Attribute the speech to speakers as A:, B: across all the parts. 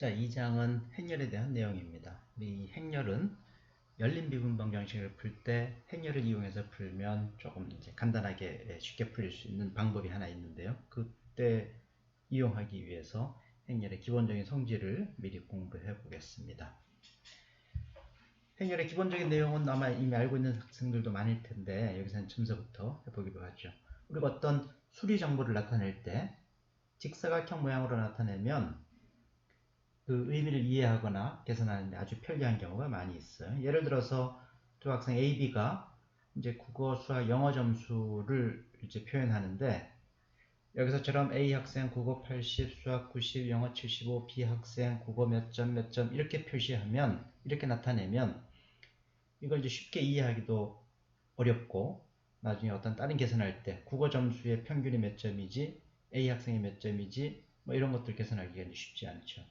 A: 자, 이 장은 행렬에 대한 내용입니다. 이 행렬은 열린 비분 방정식을 풀 때 행렬을 이용해서 풀면 조금 이제 간단하게 쉽게 풀릴 수 있는 방법이 하나 있는데요. 그때 이용하기 위해서 행렬의 기본적인 성질을 미리 공부해 보겠습니다. 행렬의 기본적인 내용은 아마 이미 알고 있는 학생들도 많을 텐데 여기서는 첨서부터 해보기로 하죠. 우리가 어떤 수리 정보를 나타낼 때 직사각형 모양으로 나타내면 그 의미를 이해하거나 계산하는 데 아주 편리한 경우가 많이 있어요. 예를 들어서 두 학생 A, B가 이제 국어, 수학, 영어 점수를 이제 표현하는데 여기서처럼 A 학생 국어 80, 수학 90, 영어 75, B 학생 국어 몇 점 이렇게 표시하면 이렇게 나타내면 이걸 이제 쉽게 이해하기도 어렵고 나중에 어떤 다른 계산할 때 국어 점수의 평균이 몇 점이지 A 학생이 몇 점이지 뭐 이런 것들 계산하기가 쉽지 않죠.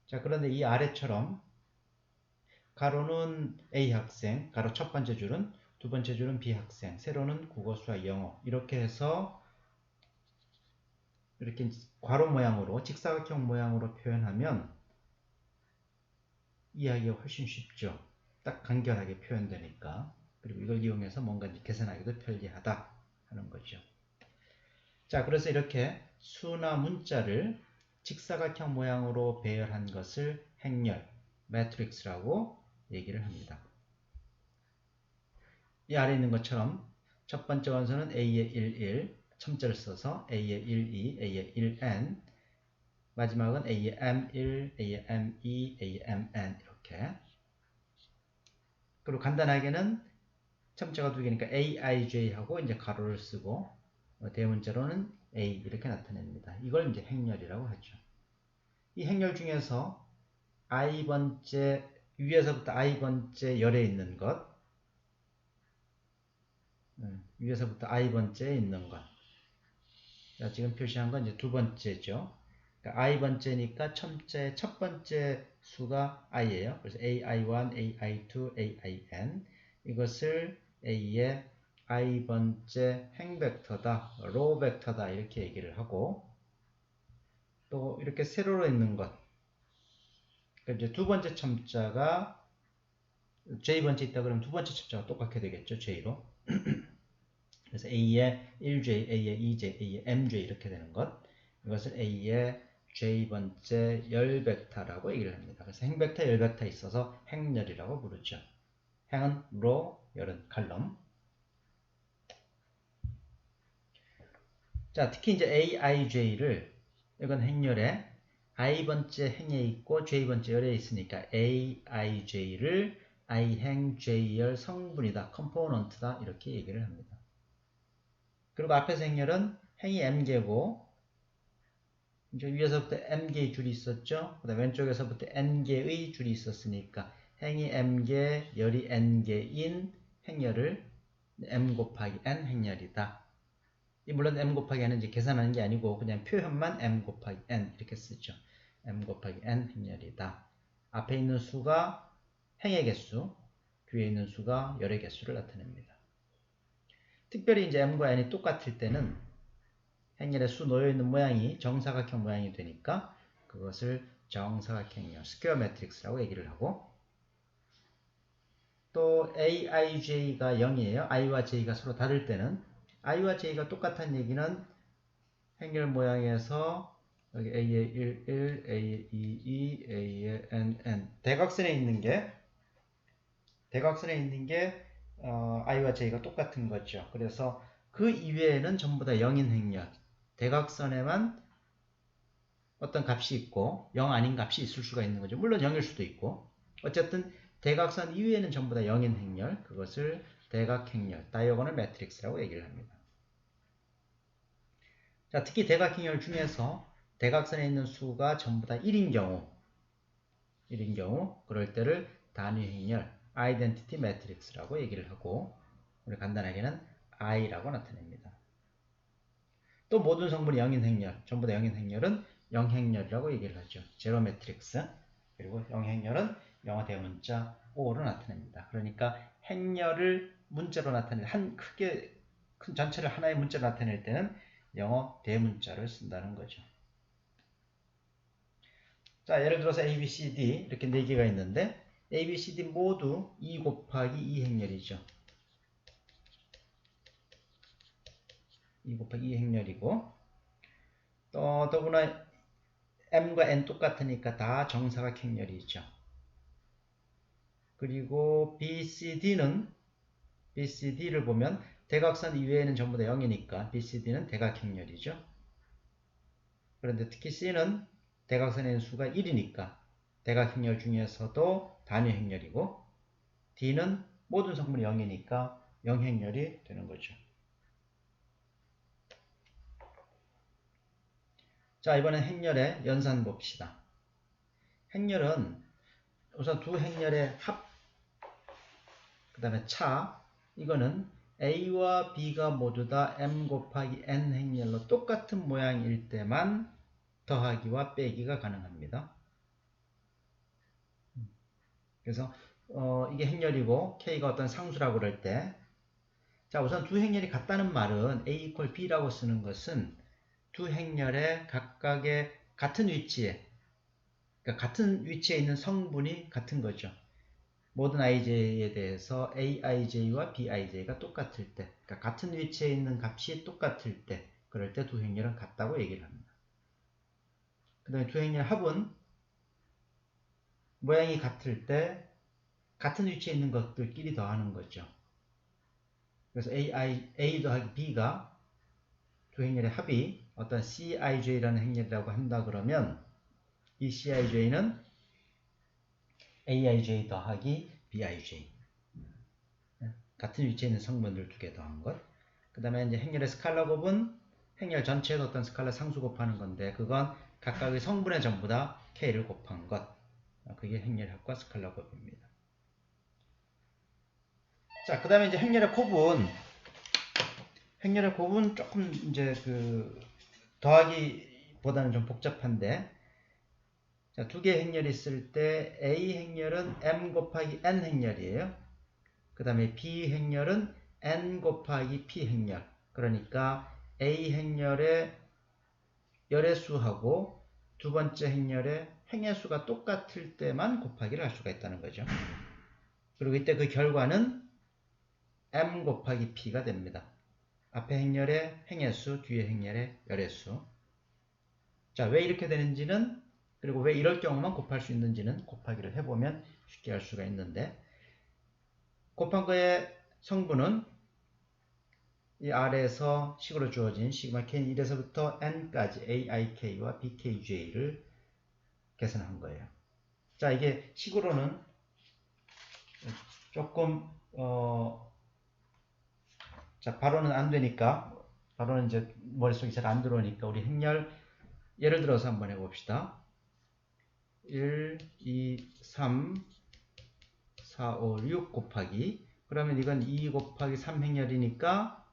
A: 자, 그런데 이 아래처럼 가로는 A 학생, 가로 첫 번째 줄은, 두 번째 줄은 B 학생, 세로는 국어, 수학, 영어 이렇게 해서 이렇게 괄호 모양으로 직사각형 모양으로 표현하면 이해하기가 훨씬 쉽죠. 딱 간결하게 표현되니까. 그리고 이걸 이용해서 뭔가 계산하기도 편리하다 하는 거죠. 자, 그래서 이렇게 수나 문자를 직사각형 모양으로 배열한 것을 행렬, 매트릭스라고 얘기를 합니다. 이 아래 있는 것처럼 첫 번째 원소는 A의 11, 첨자를 써서 A의 12, A의 1n, 마지막은 A의 M1, A의 M2, A의 MN 이렇게. 그리고 간단하게는 첨자가 두 개니까 AIJ하고 이제 가로를 쓰고 대문자로는 A 이렇게 나타냅니다. 이걸 이제 행렬이라고 하죠. 이 행렬 중에서 i번째 위에서부터 i번째 열에 있는 것, 위에서부터 i번째에 있는 것. 자, 지금 표시한 건 이제 두 번째죠. 그러니까 i번째니까 첨자의 첫 번째 수가 i예요. 그래서 ai1, ai2, ain 이것을 a의 i번째 행벡터다, 로 벡터다 이렇게 얘기를 하고 또 이렇게 세로로 있는 것. 그러니까 이제 두 번째 첨자가 j번째 있다 그러면 두 번째 첨자가 똑같게 되겠죠. j로. 그래서 A의 1J, A의 2J, A의 MJ 이렇게 되는 것. 이것을 A의 J번째 열벡터라고 얘기를 합니다. 그래서 행벡터, 열벡터 있어서 행열이라고 부르죠. 행은 로, 열은 칼럼. 자, 특히 이제 AIJ를 이건 행열에 I번째 행에 있고 J번째 열에 있으니까 AIJ를 I행 J열 성분이다, 컴포넌트다 이렇게 얘기를 합니다. 그리고 앞에서 행렬은 행이 m개고 이제 위에서부터 m개의 줄이 있었죠. 그 다음 왼쪽에서부터 n개의 줄이 있었으니까 행이 m개, 열이 n개인 행렬을 m 곱하기 n 행렬이다. 물론 m 곱하기 n은 이제 계산하는 게 아니고 그냥 표현만 m 곱하기 n 이렇게 쓰죠. m 곱하기 n 행렬이다. 앞에 있는 수가 행의 개수, 뒤에 있는 수가 열의 개수를 나타냅니다. 특별히 이제 m과 n이 똑같을 때는 행렬에 수 놓여있는 모양이 정사각형 모양이 되니까 그것을 정사각형이요, 스퀘어 매트릭스라고 얘기를 하고 또 aij가 0이에요. i와 j가 서로 다를 때는 i와 j가 똑같은 얘기는 행렬 모양에서 여기 a의 1, a의 2, 2, a의 n 대각선에 있는 게 i와 j가 똑같은 거죠. 그래서 그 이외에는 전부 다 0인 행렬, 대각선에만 어떤 값이 있고 0 아닌 값이 있을 수가 있는 거죠. 물론 0일 수도 있고 어쨌든 대각선 이외에는 전부 다 0인 행렬, 그것을 대각행렬, 다이어고널 매트릭스라고 얘기를 합니다. 자, 특히 대각행렬 중에서 대각선에 있는 수가 전부 다 1인 경우 그럴 때를 단위행렬, 아이덴티티 매트릭스라고 얘기를 하고 우리 간단하게는 I라고 나타냅니다. 또 모든 성분이 0인 행렬, 전부 다 0인 행렬은 0행렬이라고 얘기를 하죠. 제로 매트릭스. 그리고 0행렬은 영어 대문자 O로 나타냅니다. 그러니까 행렬을 문자로 나타낼 큰 전체를 하나의 문자로 나타낼 때는 영어 대문자를 쓴다는 거죠. 자, 예를 들어서 A, B, C, D 이렇게 4개가 있는데 A, B, C, D 모두 2 곱하기 2 행렬이죠. 2 곱하기 2 행렬이고 더구나 M과 N 똑같으니까 다 정사각 행렬이죠. 그리고 B, C, D를 보면 대각선 이외에는 전부 다 0이니까 B, C, D는 대각행렬이죠. 그런데 특히 C는 대각선의 수가 1이니까 대각행렬 중에서도 단위행렬이고 D는 모든 성분이 0이니까 0행렬이 되는 거죠. 자, 이번엔 행렬의 연산 봅시다. 행렬은 우선 두 행렬의 합, 그 다음에 차, 이거는 A와 B가 모두 다 M 곱하기 N 행렬로 똑같은 모양일 때만 더하기와 빼기가 가능합니다. 그래서 이게 행렬이고 K가 어떤 상수라고 그럴 때, 자, 우선 두 행렬이 같다는 말은 A equal B라고 쓰는 것은 두 행렬의 각각의 같은 위치에, 그러니까 같은 위치에 있는 성분이 같은 거죠. 모든 ij에 대해서 aij와 bij가 똑같을 때, 그러니까 같은 위치에 있는 값이 똑같을 때, 그럴 때 두 행렬은 같다고 얘기를 합니다. 그 다음에 두 행렬 합은 모양이 같을 때 같은 위치에 있는 것들끼리 더하는 거죠. 그래서 a 더하기 b가 두 행렬의 합이 어떤 cij라는 행렬이라고 한다 그러면 이 cij는 aij 더하기 bij, 같은 위치에 있는 성분들 두 개 더한 것. 그 다음에 이제 행렬의 스칼라 곱은 행렬 전체에서 어떤 스칼라 상수 곱하는 건데 그건 각각의 성분의 전부 다 k를 곱한 것. 그게 행렬합과 스칼라 곱입니다. 자, 그 다음에 이제 행렬의 곱은 조금 이제 더하기보다는 좀 복잡한데, 자, 두 개의 행렬이 있을 때 A 행렬은 M 곱하기 N 행렬이에요. 그 다음에 B 행렬은 N 곱하기 P 행렬. 그러니까 A 행렬의 열의 수하고 두 번째 행렬의 행의 수가 똑같을 때만 곱하기를 할 수가 있다는 거죠. 그리고 이때 그 결과는 M 곱하기 P가 됩니다. 앞에 행렬의 행의 수, 뒤에 행렬의 열의 수. 자, 왜 이렇게 되는지는, 그리고 왜 이럴 경우만 곱할 수 있는지는 곱하기를 해보면 쉽게 알 수가 있는데, 곱한 거의 성분은 이 아래에서 식으로 주어진 시그마 K는 1에서부터 N까지 AIK와 BKJ를 계산한 거예요. 자, 이게 식으로는 조금 자, 바로는 안 되니까, 바로는 이제 머릿속에 잘 안 들어오니까 우리 행렬 예를 들어서 한번 해봅시다. 1, 2, 3, 4, 5, 6 곱하기, 그러면 이건 2 곱하기 3 행렬이니까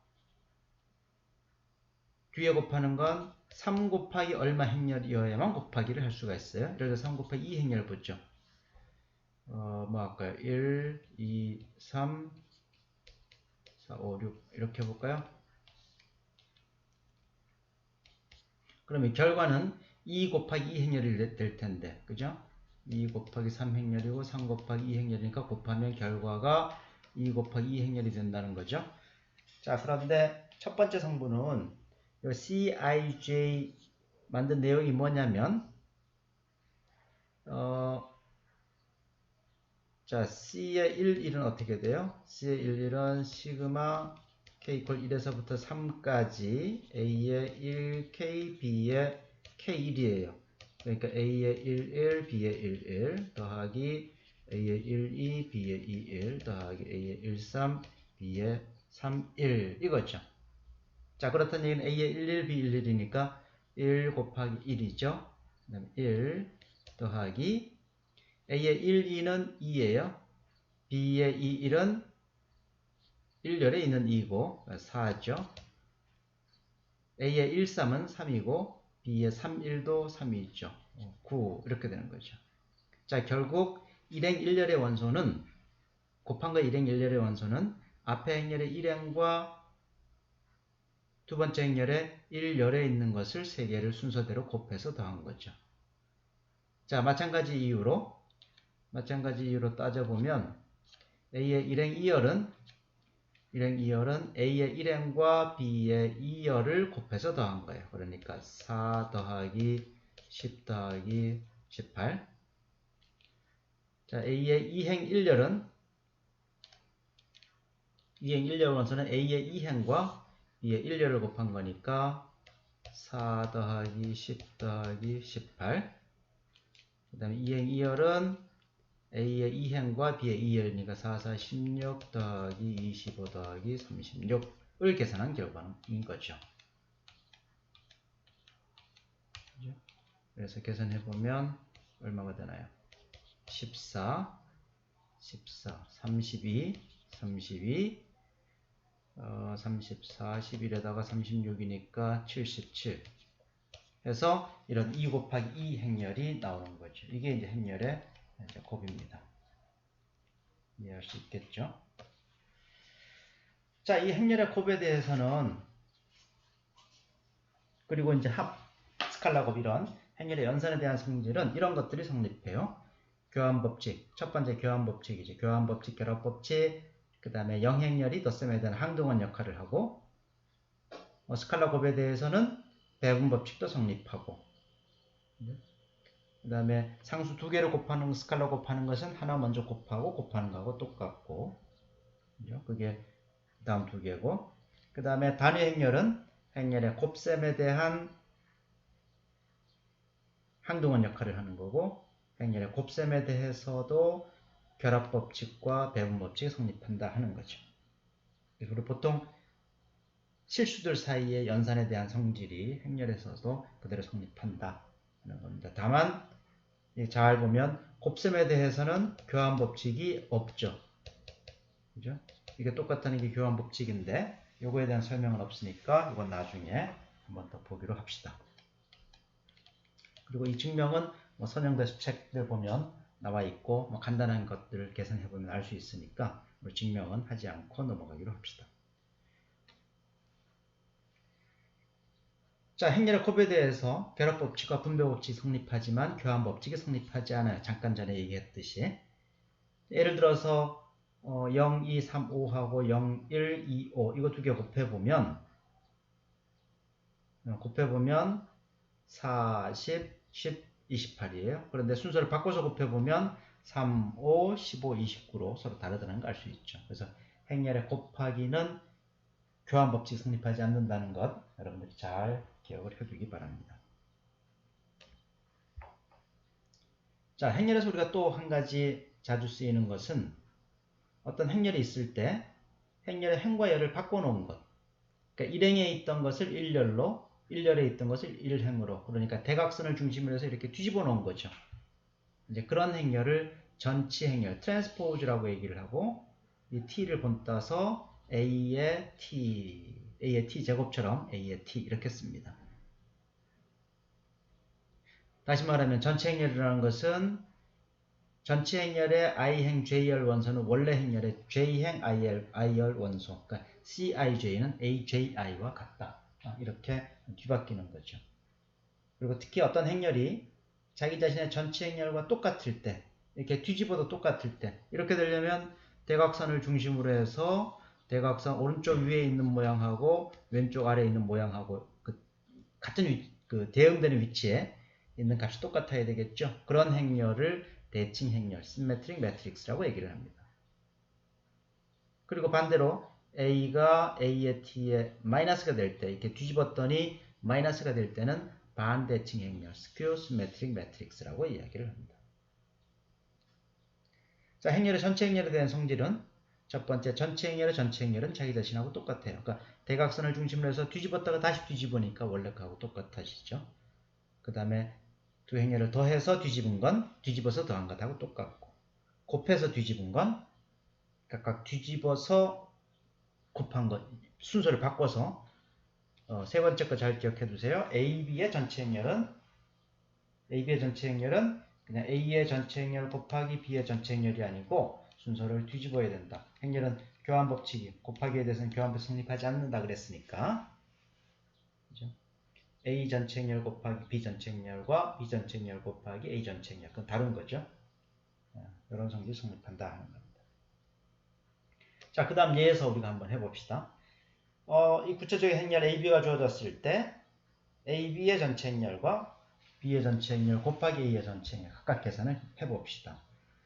A: 뒤에 곱하는 건 3 곱하기 얼마 행렬이어야만 곱하기를 할 수가 있어요. 예를 들어 3 곱하기 2 행렬 붙죠. 뭐 할까요? 1, 2, 3, 4, 5, 6 이렇게 해볼까요? 그러면 결과는 2 곱하기 2 행렬이 될 텐데, 그죠? 2 곱하기 3 행렬이고 3 곱하기 2 행렬이니까 곱하면 결과가 2 곱하기 2 행렬이 된다는 거죠. 자, 그런데 첫 번째 성분은 이 CIJ 만든 내용이 뭐냐면, 자, C의 1은 어떻게 돼요? C의 1은 시그마 K 이퀄 1에서부터 3까지 A의 1K, B의 K1이에요. 그러니까 A의 11, B의 11 더하기 A의 12, B의 21 더하기 A의 13, B의 31 이거죠. 자, 그렇다는 얘기는 A의 11, B 11이니까 1 곱하기 1이죠. 그 다음에 1 더하기 A의 1, 2는 2예요. B의 2, 1은 1열에 있는 2고 4죠. A의 1, 3은 3이고 B의 3, 1도 3이죠. 9 이렇게 되는 거죠. 자, 결국 일행 1열의 원소는 곱한 거 일행 1열의 원소는 앞에 행렬의 1행과 두 번째 행렬의 1열에 있는 것을 3개를 순서대로 곱해서 더한 거죠. 자, 마찬가지 이유로 따져보면 A의 일행 2열은 A의 1행과 B의 2열을 곱해서 더한 거예요. 그러니까 4 더하기 10 더하기 18. 자, A의 2행 1열은 2행 1열 원소는 A의 2행과 B의 1열을 곱한 거니까 4 더하기 10 더하기 18. 그 다음에 2행 2열은 A의 2행과 B의 2열이니까 4, 4, 16 더하기 25 더하기 36을 계산한 결과인 거죠. 그래서 계산해보면 얼마가 되나요? 14, 32, 34, 11에다가 36이니까 77 해서 이런 2 곱하기 2 행렬이 나오는 거죠. 이게 이제 행렬의 곱입니다. 이해할 수 있겠죠? 자, 이 행렬의 곱에 대해서는 그리고 이제 합, 스칼라 곱 이런 행렬의 연산에 대한 성질은 이런 것들이 성립해요. 교환법칙, 첫 번째 교환법칙이죠. 교환법칙, 결합법칙, 그 다음에 영행렬이 덧셈에 대한 항등원 역할을 하고 스칼라 곱에 대해서는 배분법칙도 성립하고 그 다음에 상수 두 개를 곱하는 스칼라 곱하는 것은 하나 먼저 곱하고 곱하는 거하고 똑같고 그죠? 그게 다음 두 개고 그 다음에 단위 행렬은 행렬의 곱셈에 대한 항등원 역할을 하는 거고 행렬의 곱셈에 대해서도 결합법칙과 배분법칙이 성립한다 하는 거죠. 그리고 보통 실수들 사이의 연산에 대한 성질이 행렬에서도 그대로 성립한다 하는 겁니다. 다만 잘 보면 곱셈에 대해서는 교환법칙이 없죠. 그죠? 이게 똑같다는 게 교환법칙인데 요거에 대한 설명은 없으니까 이건 나중에 한번 더 보기로 합시다. 그리고 이 증명은 선형대수 책들 보면 나와 있고 간단한 것들을 계산해 보면 알 수 있으니까 증명은 하지 않고 넘어가기로 합시다. 자, 행렬의 곱에 대해서 결합법칙과 분배법칙이 성립하지만 교환법칙이 성립하지 않아요. 잠깐 전에 얘기했듯이. 예를 들어서 0, 2, 3, 5하고 0, 1, 2, 5 이거 두 개 곱해보면 40, 10, 28이에요. 그런데 순서를 바꿔서 곱해보면 3, 5, 15, 29로 서로 다르다는 걸 알 수 있죠. 그래서 행렬의 곱하기는 교환법칙이 성립하지 않는다는 것 여러분들이 잘 기억을 해두기 바랍니다. 자, 행렬에서 우리가 또 한 가지 자주 쓰이는 것은 어떤 행렬이 있을 때 행렬의 행과 열을 바꿔놓은 것. 그러니까 1행에 있던 것을 1열로 1열에 있던 것을 1행으로 그러니까 대각선을 중심으로 해서 이렇게 뒤집어 놓은 거죠. 이제 그런 행렬을 전치 행렬, 트랜스포즈라고 얘기를 하고 이 t를 본따서 a의 t 제곱처럼 a의 t 이렇게 씁니다. 다시 말하면 전체 행렬이라는 것은 전체 행렬의 i행 j열 원소는 원래 행렬의 j행 i열 원소, 그러니까 cij는 aj이와 같다. 이렇게 뒤바뀌는 거죠. 그리고 특히 어떤 행렬이 자기 자신의 전체 행렬과 똑같을 때, 이렇게 뒤집어도 똑같을 때, 이렇게 되려면 대각선을 중심으로 해서 대각선 오른쪽 위에 있는 모양하고 왼쪽 아래에 있는 모양하고 같은 대응되는 위치에 있는 값이 똑같아야 되겠죠. 그런 행렬을 대칭 행렬, 시메트릭 매트릭스라고 얘기를 합니다. 그리고 반대로 a가 a의 t에 마이너스가 될 때, 이렇게 뒤집었더니 마이너스가 될 때는 반대칭 행렬, 스퀘어 시메트릭 매트릭스라고 이야기를 합니다. 자, 행렬의 전체 행렬에 대한 성질은 첫 번째, 전체 행렬은 자기 자신하고 똑같아요. 그러니까 대각선을 중심으로 해서 뒤집었다가 다시 뒤집으니까 원래 거하고 똑같아지죠. 그 다음에 두 행렬을 더해서 뒤집은 건 뒤집어서 더한 것하고 똑같고 곱해서 뒤집은 건 각각 뒤집어서 곱한 것 순서를 바꿔서 세 번째 거 잘 기억해 두세요. AB의 전체 행렬은 그냥 A의 전체 행렬 곱하기 B의 전체 행렬이 아니고 순서를 뒤집어야 된다. 행렬은 교환법칙이 곱하기에 대해서는 교환법칙이 성립하지 않는다 그랬으니까 그죠? A 전체 행렬 곱하기 B 전체 행렬과 B 전체 행렬 곱하기 A 전체 행렬. 그건 다른 거죠. 이런 성질이 성립한다 하는 겁니다. 자, 그 다음 예에서 우리가 한번 해봅시다. 이 구체적인 행렬 AB가 주어졌을 때 AB의 전체 행렬과 B의 전체 행렬 곱하기 A의 전체 행렬 각각 계산을 해봅시다.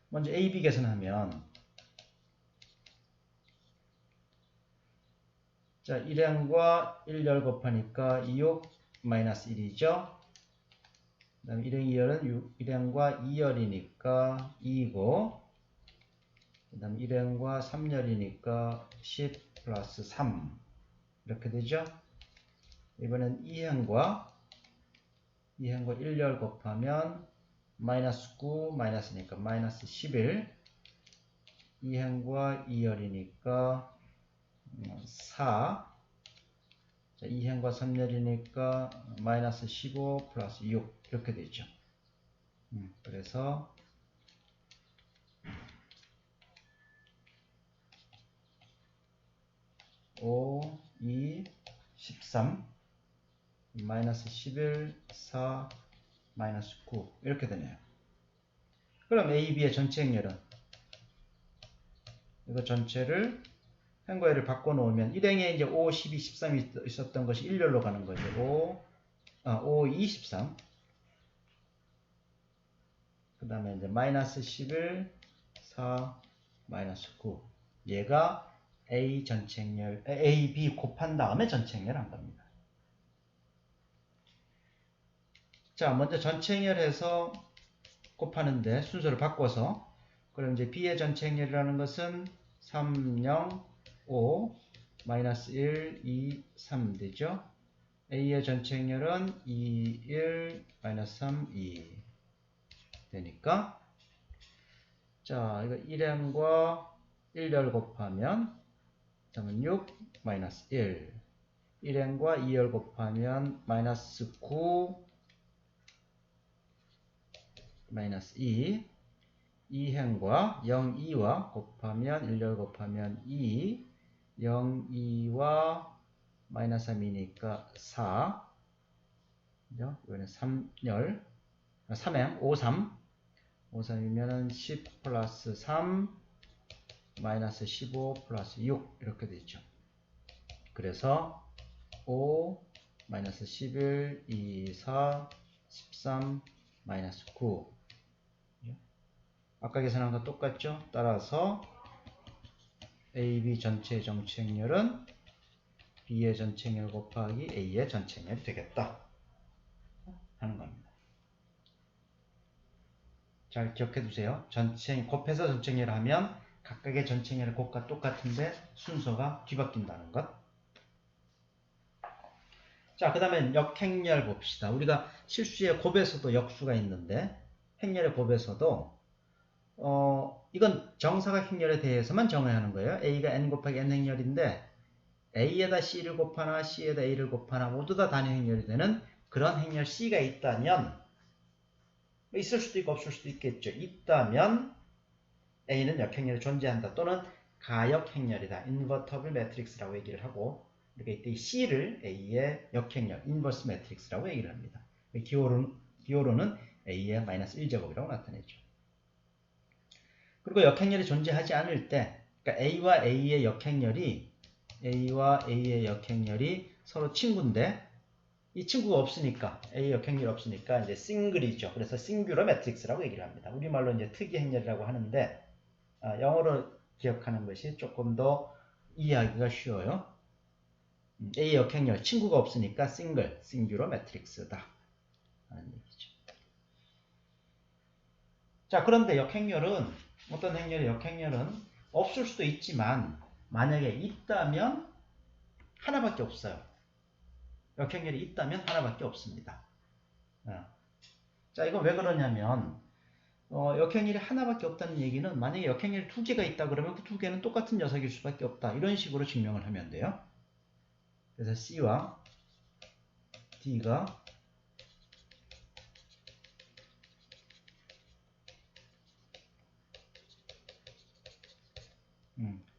A: 먼저 AB 계산하면 자, 1행과 1열 곱하니까 26 마이너스 1이죠. 그 다음에 1행 2열은 1행과 2열이니까 2이고 그 다음에 1행과 3열이니까 10 플러스 3 이렇게 되죠. 이번엔 2행과 1열 곱하면 마이너스 9 마이너스니까 마이너스 11 2행과 2열이니까 4 자, 2행과 3열이니까 마이너스 15 플러스 6 이렇게 되죠. 그래서 5, 2, 13 마이너스 11, 4, 마이너스 9 이렇게 되네요. 그럼 A, B의 전체 행렬은 이거 전체를 행과 L을 바꿔놓으면 1행에 이제 5, 12, 13이 있었던 것이 1열로 가는 거죠. 5, 2, 13 그 다음에 이제 마이너스 11, 4, 마이너스 9 얘가 A 전체 행렬, A, B 곱한 다음에 전체 행렬 한 겁니다. 자, 먼저 전체 행렬해서 곱하는데 순서를 바꿔서 그럼 이제 B의 전체 행렬이라는 것은 3, 0, 5, 마이너스 1, 2, 3 되죠. A의 전체 행렬은 2, 1, 마이너스 3, 2 되니까 자, 이거 1행과 1열 곱하면 6, 마이너스 1 1행과 2열 곱하면 마이너스 9 마이너스 2 2행과 0, 2와 곱하면 1열 곱하면 2 0, 2와 마이너스 3이니까 4 이번엔 3열 3행 5, 3 5, 3이면은 10 플러스 3 마이너스 15 플러스 6 이렇게 되죠. 그래서 5 마이너스 11 2, 4 13 마이너스 9 아까 계산한 거 똑같죠? 따라서 AB 전체 정체행렬은 B의 전체행렬 곱하기 A의 전체행렬이 되겠다 하는 겁니다. 잘 기억해 두세요. 곱해서 전체행렬을 하면 각각의 전체행렬의 곱과 똑같은데 순서가 뒤바뀐다는 것. 자, 그 다음에 역행렬 봅시다. 우리가 실수의 곱에서도 역수가 있는데 행렬의 곱에서도 이건 정사각 행렬에 대해서만 정해야 하는 거예요. A가 n 곱하기 n 행렬인데 A에다 C를 곱하나 C에다 A를 곱하나 모두 다 단위 행렬이 되는 그런 행렬 C가 있다면 있을 수도 있고 없을 수도 있겠죠. 있다면 A는 역행렬이 존재한다 또는 가역행렬이다. 인버터블 매트릭스라고 얘기를 하고 우리가 이때 C를 A의 역행렬 인버스 매트릭스라고 얘기를 합니다. 기호로는 A의 마이너스 1제곱이라고 나타내죠. 그리고 역행렬이 존재하지 않을 때 그러니까 A와 A의 역행렬이 서로 친구인데 이 친구가 없으니까 A 역행렬이 없으니까 이제 싱글이죠. 그래서 싱귤러 매트릭스라고 얘기를 합니다. 우리말로 이제 특이 행렬이라고 하는데 영어로 기억하는 것이 조금 더 이해하기가 쉬워요. A 역행렬 친구가 없으니까 싱귤러 매트릭스다 하는 얘기죠. 자, 그런데 어떤 행렬의 역행렬은 없을 수도 있지만 만약에 있다면 하나밖에 없어요. 역행렬이 있다면 하나밖에 없습니다. 자, 이건 왜 그러냐면 역행렬이 하나밖에 없다는 얘기는 만약에 역행렬이 두 개가 있다 그러면 그 두 개는 똑같은 녀석일 수밖에 없다. 이런 식으로 증명을 하면 돼요. 그래서 C와 D가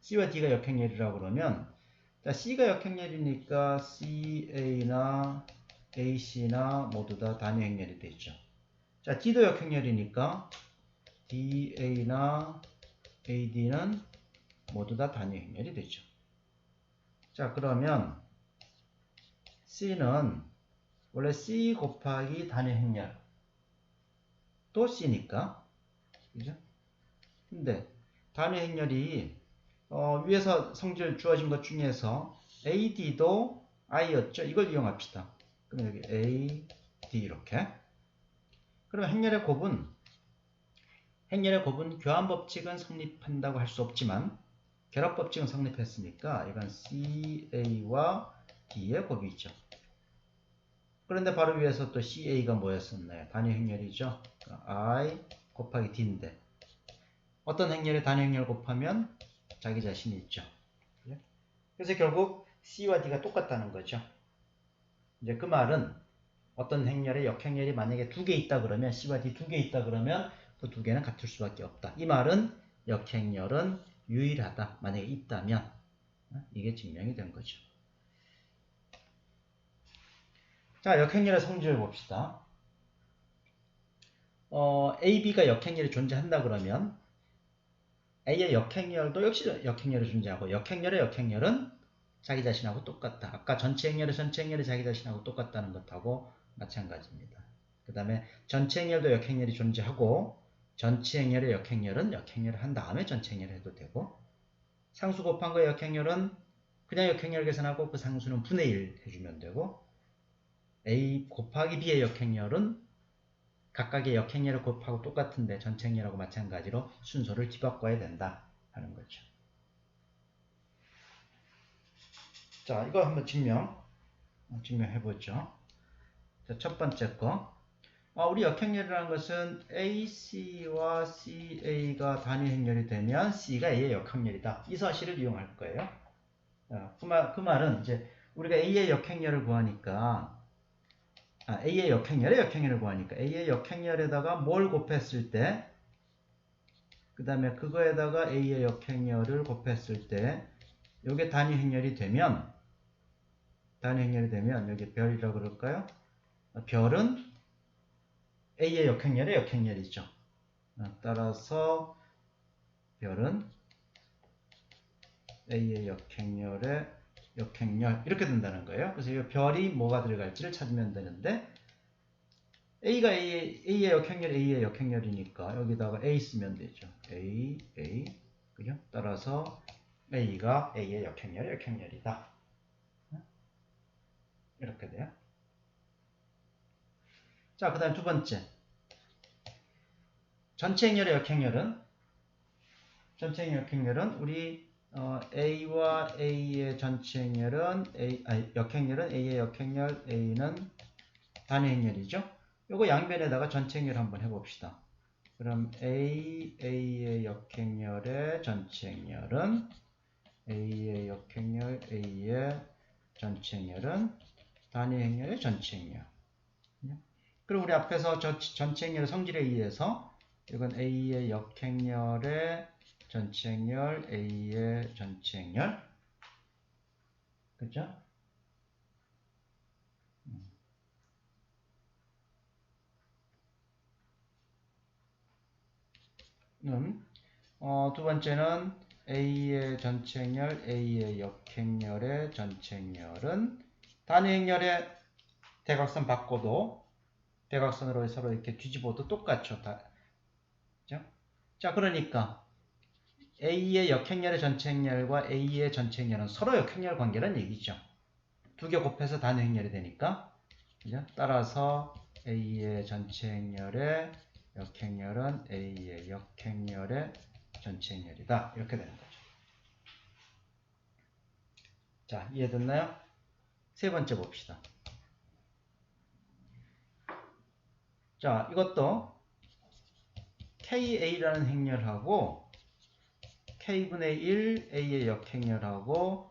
A: C와 D가 역행렬이라고 그러면 자, C가 역행렬이니까 CA나 AC나 모두 다 단위 행렬이 되죠. 자, D도 역행렬이니까 DA나 AD는 모두 다 단위 행렬이 되죠. 자, 그러면 C는 원래 C 곱하기 단위 행렬 또 C니까, 그죠? 근데 단위 행렬이 위에서 성질 주어진 것 중에서 AD도 I였죠. 이걸 이용합시다. 그럼 여기 A, D 이렇게. 그럼 행렬의 곱은 교환 법칙은 성립한다고 할 수 없지만 결합 법칙은 성립했으니까 이건 CA와 D의 곱이죠. 그런데 바로 위에서 또 CA가 뭐였었나요? 단위 행렬이죠. I 곱하기 D인데 어떤 행렬에 단위 행렬 곱하면 자기 자신이 있죠. 그래서 결국 C와 D가 똑같다는 거죠. 이제 그 말은 어떤 행렬에 역행렬이 만약에 두 개 있다 그러면 C와 D 두 개 있다 그러면 그 두 개는 같을 수밖에 없다. 이 말은 역행렬은 유일하다. 만약에 있다면 이게 증명이 된 거죠. 자, 역행렬의 성질을 봅시다. A, B가 역행렬이 존재한다 그러면 A의 역행렬도 역시 역행렬이 존재하고 역행렬의 역행렬은 자기 자신하고 똑같다. 아까 전체 행렬의 전체 행렬이 자기 자신하고 똑같다는 것하고 마찬가지입니다. 그 다음에 전체 행렬도 역행렬이 존재하고 전체 행렬의 역행렬은 역행렬을 한 다음에 전체 행렬을 해도 되고 상수 곱한 거의 역행렬은 그냥 역행렬 계산하고 그 상수는 분의 1 해주면 되고 A 곱하기 B의 역행렬은 각각의 역행렬을 곱하고 똑같은데 전체 행렬하고 마찬가지로 순서를 뒤바꿔야 된다 하는 거죠. 자, 이거 한번 증명해보죠. 자, 첫 번째 거. 우리 역행렬이라는 것은 AC와 CA가 단위 행렬이 되면 C가 A의 역행렬이다. 이 사실을 이용할 거예요. 그 말은 이제 우리가 A의 역행렬을 구하니까 A의 역행렬을 구하니까 A의 역행렬에다가 뭘 곱했을 때 그 다음에 그거에다가 A의 역행렬을 곱했을 때 이게 단위 행렬이 되면 여기 별이라고 그럴까요? 별은 A의 역행렬의 역행렬이죠. 따라서 별은 A의 역행렬의 역행렬 이렇게 된다는 거예요. 그래서 이 별이 뭐가 들어갈지를 찾으면 되는데 A가 A의 역행렬 A의 역행렬이니까 여기다가 A 쓰면 되죠. A 그죠? 따라서 A가 A의 역행렬의 역행렬이다. 이렇게 돼요. 자, 그 다음 두 번째. 전체 행렬의 역행렬은 우리 A와 A의 전체 행렬은 역행렬은 A의 역행렬 A는 단위 행렬이죠. 요거 양변에다가 전체 행렬 한번 해봅시다. 그럼 A의 역행렬의 전체 행렬은 A의 역행렬 A의 전체 행렬은 단위 행렬의 전체 행렬. 그럼 우리 앞에서 전체 행렬의 성질에 의해서 이건 A의 역행렬의 전체 행렬, A의 전체 행렬. 그죠? 두 번째는 A의 전체 행렬, A의 역행렬의 전체 행렬은 단위 행렬의 대각선 바꿔도 대각선으로 서로 이렇게 뒤집어도 똑같죠. 그죠? 자, 그러니까 A의 역행렬의 전체 행렬과 A의 전체 행렬은 서로 역행렬 관계라는 얘기죠. 두 개 곱해서 단위 행렬이 되니까. 그죠? 따라서 A의 전체 행렬의 역행렬은 A의 역행렬의 전체 행렬이다. 이렇게 되는 거죠. 자, 이해됐나요? 세 번째 봅시다. 자, 이것도 KA라는 행렬하고 K분의 1 A의 역행렬하고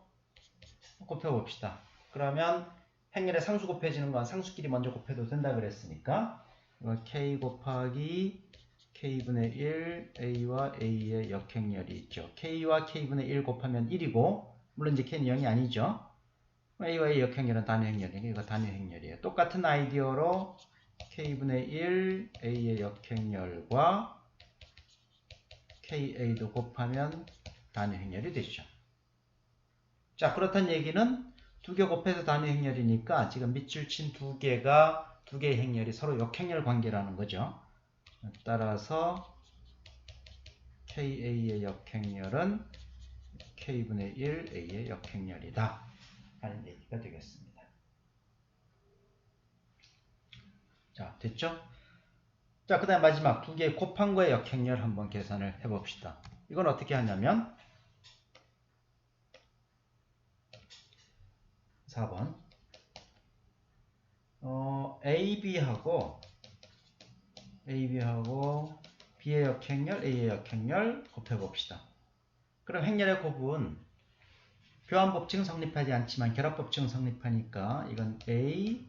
A: 곱해봅시다. 그러면 행렬의 상수 곱해지는 건 상수끼리 먼저 곱해도 된다 그랬으니까 이건 K 곱하기 K분의 1 A와 A의 역행렬이 있죠. K와 K분의 1 곱하면 1이고 물론 이제 K는 0이 아니죠. A와 A 역행렬은 단위행렬이니까 이거 단위행렬이에요. 똑같은 아이디어로 K분의 1 A의 역행렬과 KA도 곱하면 단위행렬이 되죠. 자, 그렇다는 얘기는 두 개 곱해서 단위행렬이니까 지금 밑줄 친 두 개의 행렬이 서로 역행렬 관계라는 거죠. 따라서 KA의 역행렬은 K분의 1 A의 역행렬이다 하는 얘기가 되겠습니다. 자, 됐죠? 자, 그 다음 마지막 두 개 곱한 거의 역행렬 한번 계산을 해봅시다. 이건 어떻게 하냐면 4번 AB하고 B의 역행렬, A의 역행렬 곱해봅시다. 그럼 행렬의 곱은 교환법칙은 성립하지 않지만 결합법칙은 성립하니까 이건 A,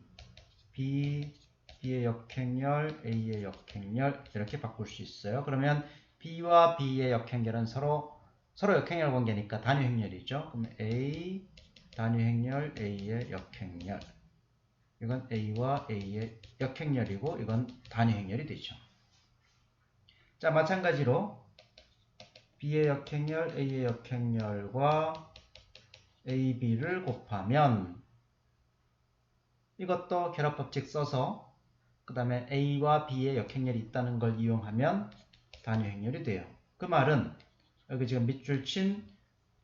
A: B, B의 역행렬, A의 역행렬 이렇게 바꿀 수 있어요. 그러면 B와 B의 역행렬은 서로 역행렬 관계니까 단위행렬이죠. 그럼 A 단위행렬, A의 역행렬. 이건 A와 A의 역행렬이고 이건 단위행렬이 되죠. 자, 마찬가지로 B의 역행렬, A의 역행렬과 AB를 곱하면 이것도 결합법칙 써서 그 다음에 A와 B의 역행렬이 있다는 걸 이용하면 단위행렬이 돼요. 그 말은 여기 지금 밑줄 친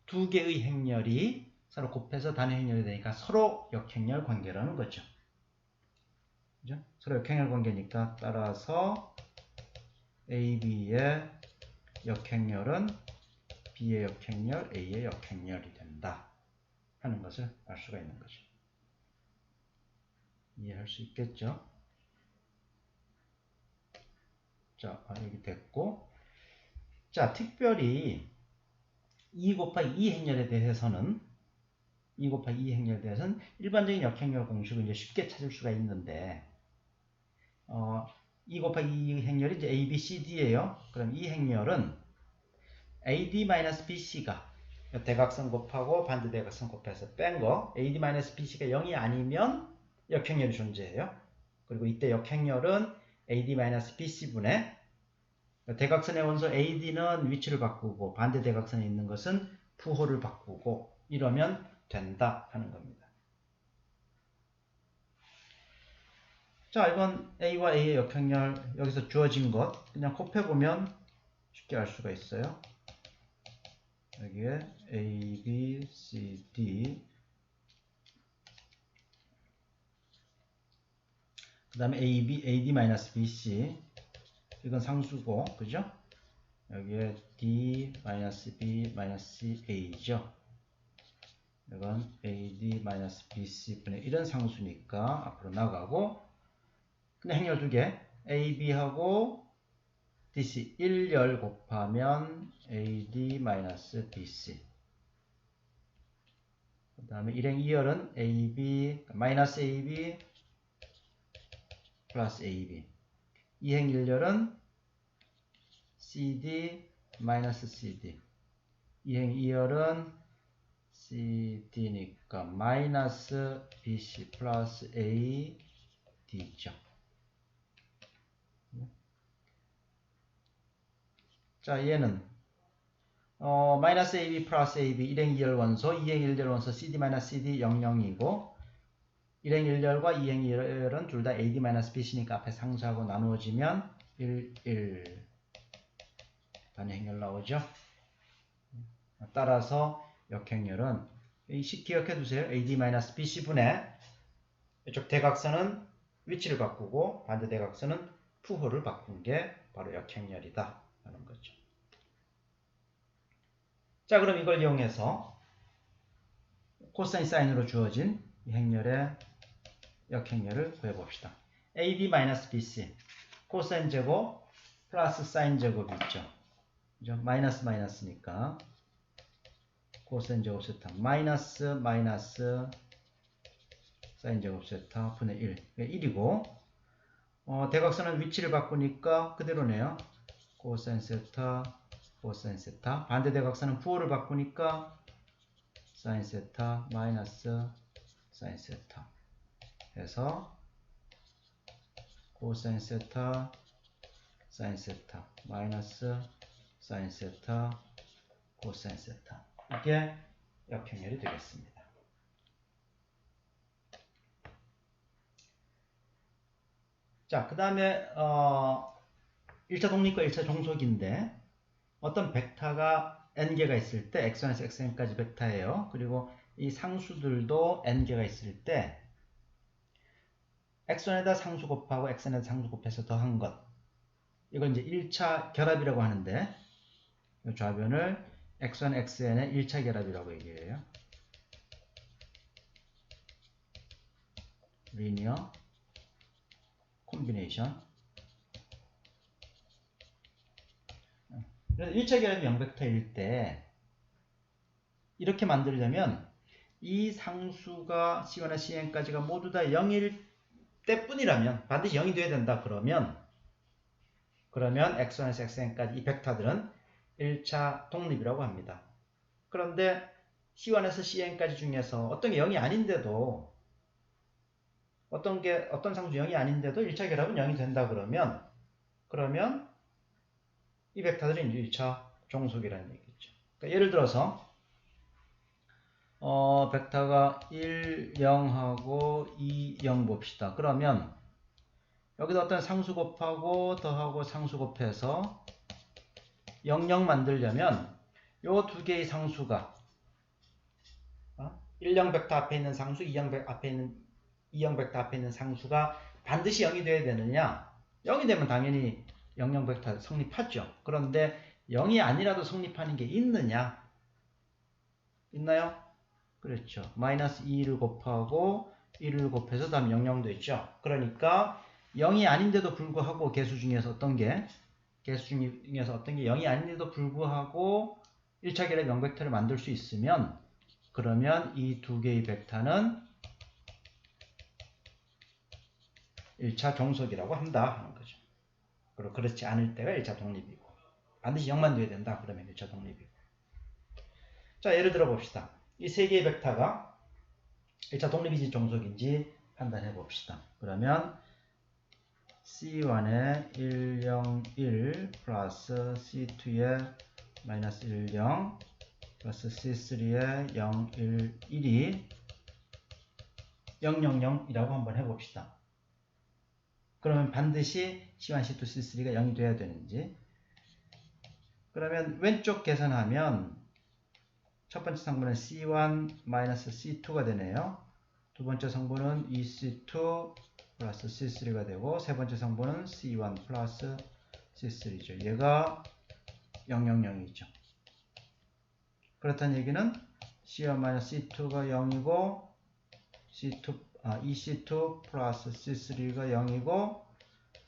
A: 두 개의 행렬이 서로 곱해서 단위행렬이 되니까 서로 역행렬 관계라는 거죠. 그죠? 서로 역행렬 관계니까 따라서 AB의 역행렬은 B의 역행렬, A의 역행렬이 된다 하는 것을 알 수가 있는 거죠. 이해할 수 있겠죠? 자, 여기 됐고. 자, 특별히 2 곱하기 2 행렬에 대해서는 일반적인 역행렬 공식을 이제 쉽게 찾을 수가 있는데 2 곱하기 2 행렬이 이제 A, B, C, D예요. 그럼 이 행렬은 AD-BC가 대각선 곱하고 반대대각선 곱해서 뺀 거 AD-BC가 0이 아니면 역행렬이 존재해요. 그리고 이때 역행렬은 AD-BC분의 대각선의 원소 AD는 위치를 바꾸고 반대 대각선에 있는 것은 부호를 바꾸고 이러면 된다 하는 겁니다. 자, 이건 A와 A의 역행렬 여기서 주어진 것 그냥 곱해보면 쉽게 알 수가 있어요. 여기에 A, B, C, D 그 다음에 AD-BC 이건 상수고 그죠? 여기에 D-B-Ca죠. 이건 AD-BC분의 이런 상수니까 앞으로 나가고 그냥 행렬 두 개 AB하고 DC 1열 곱하면 AD-BC 그 다음에 일행 2열은 AB 마이너스 AB 플러스 AB 이행 1열은 CD 마이너스 CD 이행 2열은 CD니까 마이너스 BC 플러스 AD죠. 자, 얘는 마이너스 AB 플러스 AB 1행 2열 원소 2행 1열 원소 CD 마이너스 CD 00이고 1행 1열과 2행 2열은 둘 다 AD 마이너스 BC니까 앞에 상수하고 나누어지면 1, 1 단위행렬 나오죠. 따라서 역행렬은 이식 기억해 두세요. AD-BC분의 이쪽 대각선은 위치를 바꾸고 반대 대각선은 부호를 바꾼 게 바로 역행렬이다 하는 거죠. 자, 그럼 이걸 이용해서 코사인 사인으로 주어진 이 행렬의 역행렬을 구해봅시다. AD-BC 코사인 제곱 플러스 사인 제곱이 있죠. 그죠? 마이너스 마이너스니까 코사인 제곱 세타 마이너스 사인 제곱 세타 분의 1 1이고 대각선은 위치를 바꾸니까 그대로네요. 코사인 세타 반대 대각선은 부호를 바꾸니까 사인 세타 마이너스 사인 세타 해서 코사인 세타 사인 세타 마이너스 사인 세타 코사인 세타 이게 역행렬이 되겠습니다. 자, 그 다음에 1차 독립과 1차 종속인데 어떤 벡터가 n개가 있을 때 x1에서 xn까지 벡터예요. 그리고 이 상수들도 n개가 있을 때 x1에다 상수 곱하고 xn에다 상수 곱해서 더한 것 이걸 이제 1차 결합이라고 하는데 이 좌변을 x1, xn의 1차 결합이라고 얘기해요. 리니어 콤비네이션. 그래서 1차 결합이 0벡터일 때 이렇게 만들려면 이 상수가 C1에 Cn까지가 모두 다 0일 때뿐이라면 반드시 0이 돼야 된다. 그러면 X1에서 Xn까지 이 벡터들은 1차 독립이라고 합니다. 그런데 C1에서 Cn까지 중에서 어떤 게 0이 아닌데도 어떤 상수 0이 아닌데도 1차 결합은 0이 된다. 그러면 이 벡터들은 1차 종속이라는 얘기죠. 그러니까 예를 들어서 벡터가 1, 0하고 2, 0 봅시다. 그러면 여기다 어떤 상수 곱하고 더하고 상수 곱해서 0, 0 만들려면 요 두 개의 상수가 1, 0 벡터 앞에 있는 상수, 2, 0 벡터 앞에 있는 상수가 반드시 0이 돼야 되느냐? 0이 되면 당연히 0, 0 벡터 성립하죠. 그런데 0이 아니라도 성립하는 게 있느냐? 있나요? 그렇죠. 마이너스 2를 곱하고 1을 곱해서 다음 0, 0 되죠. 그러니까 0이 아닌데도 불구하고 개수 중에서 어떤 게 0이 아닌데도 불구하고 1차 결합 0벡터를 만들 수 있으면 그러면 이 두 개의 벡터는 1차 종속이라고 한다 하는 거죠. 그리고 그렇지 않을 때가 1차 독립이고 반드시 0만 돼야 된다. 그러면 1차 독립이고. 자, 예를 들어 봅시다. 이 세 개의 벡터가 1차 독립인지 종속인지 판단해 봅시다. 그러면 C1에 1, 0, 1 플러스 C2에 마이너스 1, 0 플러스 C3에 0, 1, 1이 0, 0, 0이라고 한번 해봅시다. 그러면 반드시 C1, C2, C3가 0이 돼야 되는지. 그러면 왼쪽 계산하면 첫 번째 성분은 C1 마이너스 C2가 되네요. 두 번째 성분은 EC2 플러스 C3가 되고 세 번째 성분은 C1 플러스 C3죠. 얘가 0, 0, 0이죠. 그렇다는 얘기는 C1 마이너스 C2가 0이고 EC2 플러스 C3가 0이고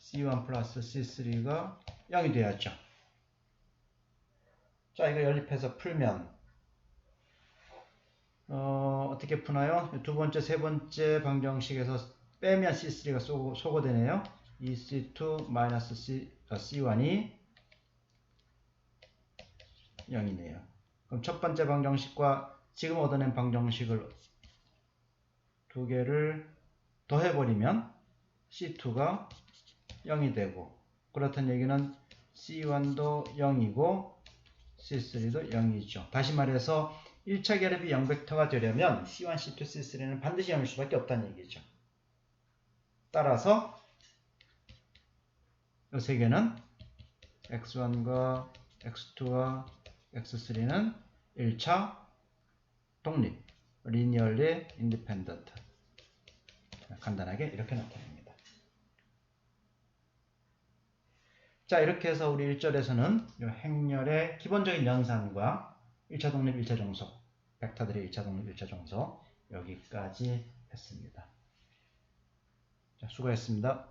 A: C1 플러스 C3가 0이 되었죠. 자, 이거 연립해서 풀면 어떻게 푸나요? 두 번째, 세 번째 방정식에서 빼면 C3가 소거되네요. EC2 마이너스 C1이 0이네요. 그럼 첫 번째 방정식과 지금 얻어낸 방정식을 두 개를 더해버리면 C2가 0이 되고 그렇다는 얘기는 C1도 0이고 C3도 0이죠. 다시 말해서 1차 결합이 0벡터가 되려면 C1, C2, C3는 반드시 0일 수밖에 없다는 얘기죠. 따라서 이 세 개는 X1과 X2와 X3는 1차 독립, linearly independent. 간단하게 이렇게 나타납니다. 자, 이렇게 해서 우리 1절에서는 이 행렬의 기본적인 연산과 1차 독립, 1차 종속, 벡터들의 1차 독립, 1차 종속 여기까지 했습니다. 자, 수고했습니다.